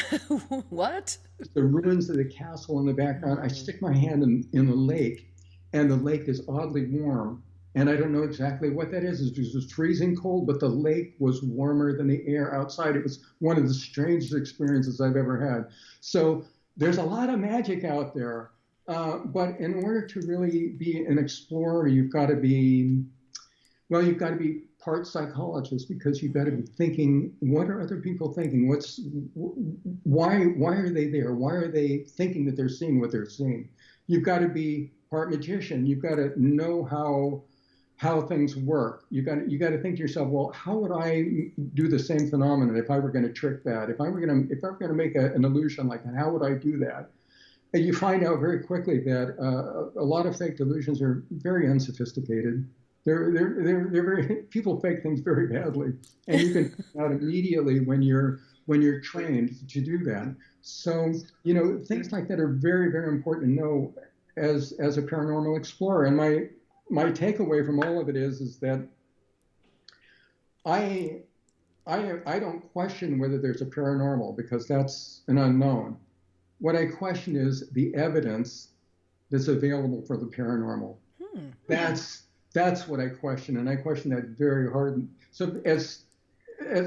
A: What?
B: The ruins of the castle in the background. I
A: Mm.
B: stick my hand in the lake, and the lake is oddly warm. And I don't know exactly what that is. It was freezing cold, but the lake was warmer than the air outside. It was one of the strangest experiences I've ever had. So there's a lot of magic out there. But in order to really be an explorer, you've got to be part psychologist, because you've got to be thinking, what are other people thinking? Why are they there? Why are they thinking that they're seeing what they're seeing? You've got to be part magician. You've got to know how things work. You got to think to yourself, well, how would I do the same phenomenon if I were going to trick that? If I were going to make an illusion like that, how would I do that? And you find out very quickly that a lot of fake delusions are very unsophisticated. They're very people fake things very badly, and you can find out immediately when you're trained to do that. So things like that are very, very important to know as a paranormal explorer. And my takeaway from all of it is that I I don't question whether there's a paranormal, because that's an unknown. What I question is the evidence that's available for the paranormal.
A: Hmm.
B: That's what I question, and I question that very hard. So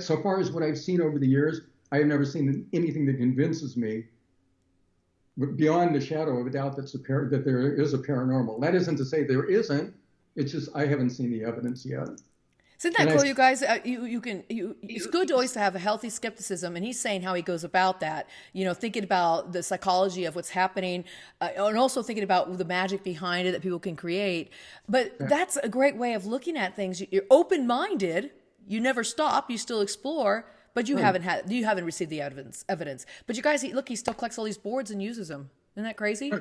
B: so far as what I've seen over the years, I have never seen anything that convinces me beyond the shadow of a doubt that there is a paranormal. That isn't to say there isn't. It's just I haven't seen the evidence yet.
A: Isn't that cool, you guys? It's good to always have a healthy skepticism, and he's saying how he goes about that. Thinking about the psychology of what's happening, and also thinking about the magic behind it that people can create. But that's a great way of looking at things. You're open-minded. You never stop. You still explore, but you haven't received the evidence. But you guys, look, he still collects all these boards and uses them. Isn't that crazy?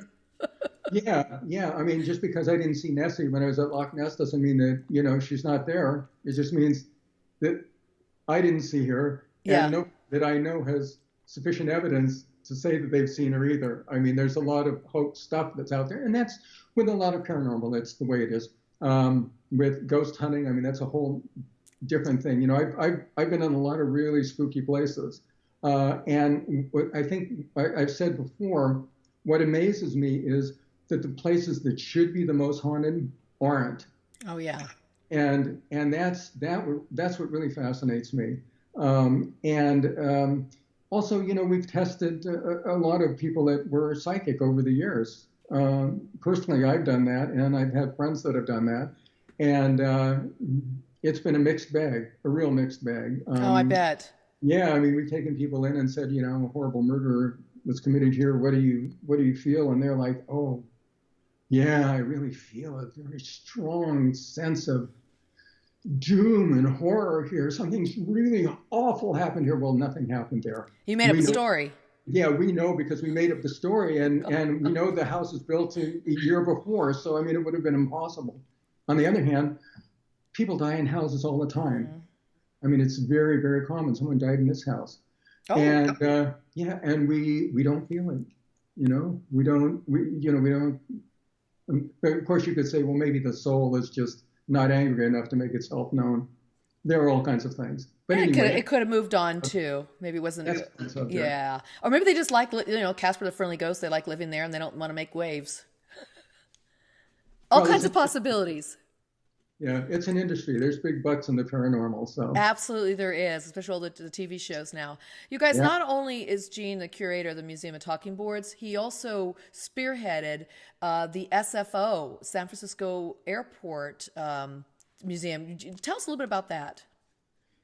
B: Yeah. I mean, just because I didn't see Nessie when I was at Loch Ness doesn't mean that, she's not there. It just means that I didn't see her. And that I know has sufficient evidence to say that they've seen her either. I mean, there's a lot of hoax stuff that's out there. And that's with a lot of paranormal. That's the way it is. With ghost hunting, I mean, that's a whole different thing. I've been in a lot of really spooky places. And what I think I've said before, what amazes me is that the places that should be the most haunted aren't.
A: Oh yeah.
B: And that's what really fascinates me. Also, we've tested a lot of people that were psychic over the years. Personally, I've done that, and I've had friends that have done that, and it's been a mixed bag, a real mixed bag.
A: I bet.
B: Yeah, I mean, we've taken people in and said, a horrible murder was committed here. What do you feel? And they're like, oh, yeah, I really feel a very strong sense of doom and horror here. Something's really awful happened here. Well, nothing happened there.
A: You made up a story.
B: Yeah, we know because we made up the story, and we know the house was built a year before. So, I mean, it would have been impossible. On the other hand, people die in houses all the time. Mm-hmm. I mean, it's very, very common. Someone died in this house. Oh. And and we don't feel it. We don't. Of course, you could say, well, maybe the soul is just not angry enough to make itself known. There are all kinds of things. But anyway,
A: it could have moved on too. Maybe it wasn't. Yeah, or maybe they just like Casper the Friendly Ghost. They like living there and they don't want to make waves. All kinds of possibilities.
B: Yeah, it's an industry. There's big bucks in the paranormal. So
A: absolutely there is, especially all the TV shows now. You guys, not only is Gene the curator of the Museum of Talking Boards, he also spearheaded the SFO, San Francisco Airport Museum. Tell us a little bit about that.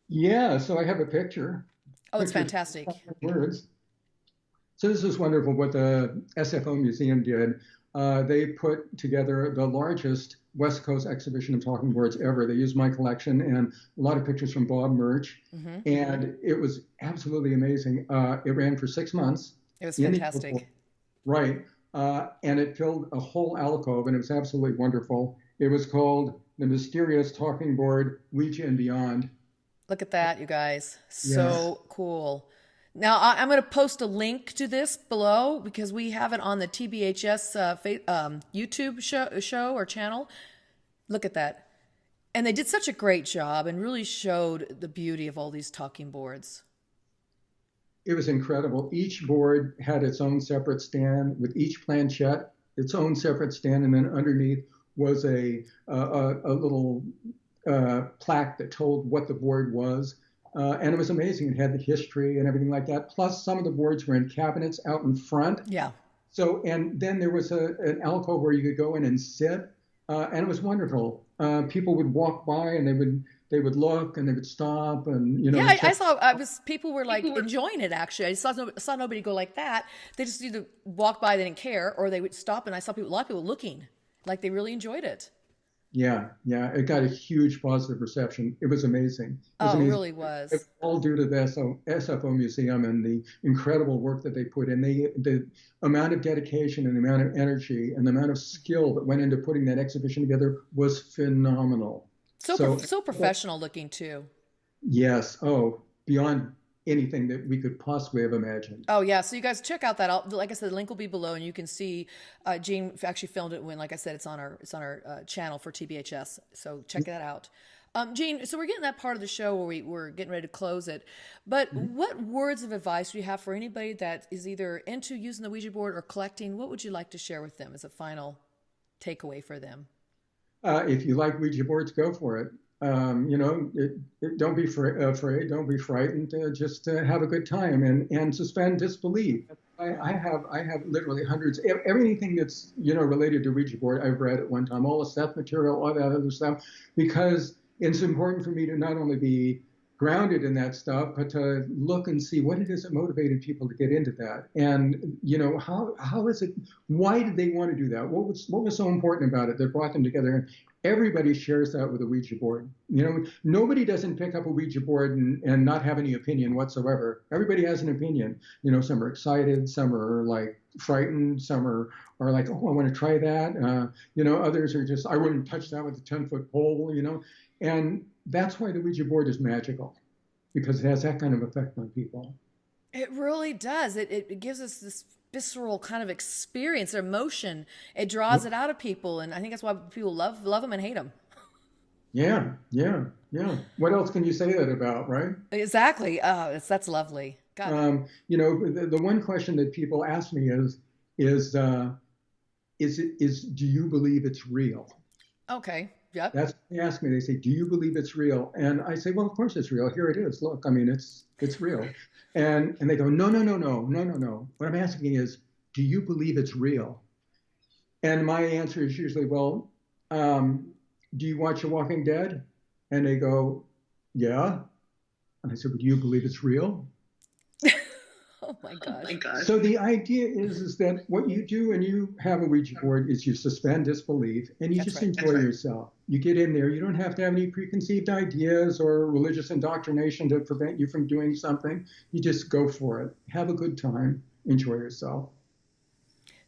B: Yeah, so I have a picture.
A: Oh, it's fantastic.
B: Words. So this is wonderful what the SFO Museum did. They put together the largest West Coast exhibition of talking boards ever. They used my collection and a lot of pictures from Bob Murch. Mm-hmm. And it was absolutely amazing. It ran for 6 months.
A: It was fantastic.
B: Right. And it filled a whole alcove, and it was absolutely wonderful. It was called The Mysterious Talking Board, Ouija and Beyond.
A: Look at that, you guys. So cool. Now, I'm going to post a link to this below because we have it on the TBHS YouTube show or channel. Look at that. And they did such a great job and really showed the beauty of all these talking boards.
B: It was incredible. Each board had its own separate stand with each planchette, its own separate stand, and then underneath was a little plaque that told what the board was. And it was amazing. It had the history and everything like that. Plus, some of the boards were in cabinets out in front.
A: Yeah.
B: So, and then there was an alcove where you could go in and sit, and it was wonderful. People would walk by and they would look and they would stop and
A: Yeah, I saw. People were like enjoying it. Actually, I saw nobody go like that. They just either walk by, they didn't care, or they would stop. And I saw a lot of people looking like they really enjoyed it.
B: Yeah, it got a huge positive reception. It was amazing.
A: It really was.
B: It's all due to the SFO Museum and the incredible work that they put in. The amount of dedication and the amount of energy and the amount of skill that went into putting that exhibition together was phenomenal.
A: So professional looking too.
B: Yes. Oh, beyond anything that we could possibly have imagined.
A: Oh yeah, so you guys check out that. Like I said, the link will be below, and you can see Gene actually filmed it when, like I said, it's on our channel for TBHS. So check that out. Gene, so we're getting that part of the show where we're getting ready to close it. But what words of advice do you have for anybody that is either into using the Ouija board or collecting? What would you like to share with them as a final takeaway for them?
B: If you like Ouija boards, go for it. Don't be afraid, don't be frightened, just have a good time and suspend disbelief. I have literally hundreds, everything that's, related to Ouija board, I've read at one time, all the stuff material, all that other stuff, because it's important for me to not only be grounded in that stuff, but to look and see what it is that motivated people to get into that. And, how is it, why did they want to do that? What was so important about it that brought them together? And everybody shares that with a Ouija board. Nobody doesn't pick up a Ouija board and not have any opinion whatsoever. Everybody has an opinion. Some are excited, some are like frightened, some are like, oh, I want to try that. Others are just, I wouldn't touch that with a 10-foot pole, And that's why the Ouija board is magical, because it has that kind of effect on people.
A: It really does. It gives us this visceral kind of experience, emotion. It draws it out of people, and I think that's why people love them and hate them.
B: Yeah. What else can you say that about, right?
A: Exactly. That's lovely. God.
B: The one question that people ask me is do you believe it's real?
A: Okay. Yep.
B: That's what they ask me. They say, do you believe it's real? And I say, well, of course it's real. Here it is. Look, I mean, it's real. And they go, no. What I'm asking is, do you believe it's real? And my answer is usually, well, do you watch The Walking Dead? And they go, yeah. And I said, well, do you believe it's real?
A: Oh my gosh.
B: So the idea is that what you do when you have a Ouija board is you suspend disbelief and you just enjoy yourself. You get in there. You don't have to have any preconceived ideas or religious indoctrination to prevent you from doing something. You just go for it. Have a good time. Enjoy yourself.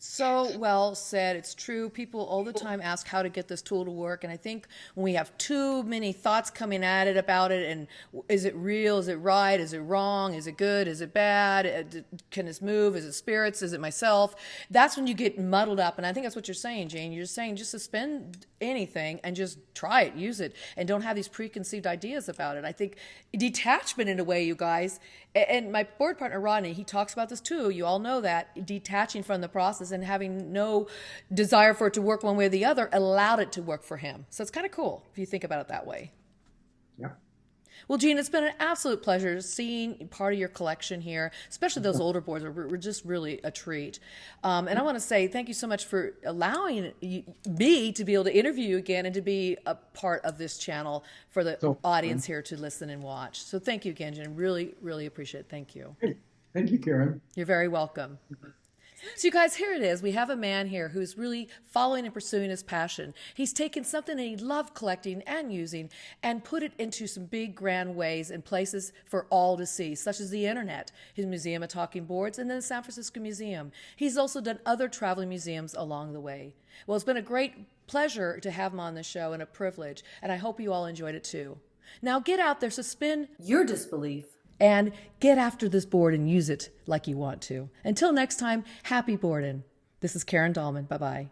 A: So well said. It's true. People all the time ask how to get this tool to work. And I think when we have too many thoughts coming at it about it, and is it real? Is it right? Is it wrong? Is it good? Is it bad? Can this move? Is it spirits? Is it myself? That's when you get muddled up. And I think that's what you're saying, Jane. You're just saying just suspend anything and just try it, use it, and don't have these preconceived ideas about it. I think detachment in a way, you guys, and my board partner, Rodney, he talks about this too. You all know that detaching from the process and having no desire for it to work one way or the other allowed it to work for him. So it's kind of cool if you think about it that way.
B: Yeah.
A: Well, Gene, it's been an absolute pleasure seeing part of your collection here, especially those older boards were just really a treat. And I want to say thank you so much for allowing me to be able to interview you again and to be a part of this channel for the audience here to listen and watch. So thank you again, Gene. Really, really appreciate it. Thank you.
B: Hey, thank you, Karen.
A: You're very welcome. So you guys, here it is. We have a man here who's really following and pursuing his passion. He's taken something that he loved collecting and using and put it into some big, grand ways and places for all to see, such as the internet, his Museum of Talking Boards, and then the San Francisco Museum. He's also done other traveling museums along the way. Well, it's been a great pleasure to have him on the show and a privilege, and I hope you all enjoyed it too. Now get out there, suspend your disbelief, and get after this board and use it like you want to. Until next time, happy boarding. This is Karen Dahlman. Bye-bye.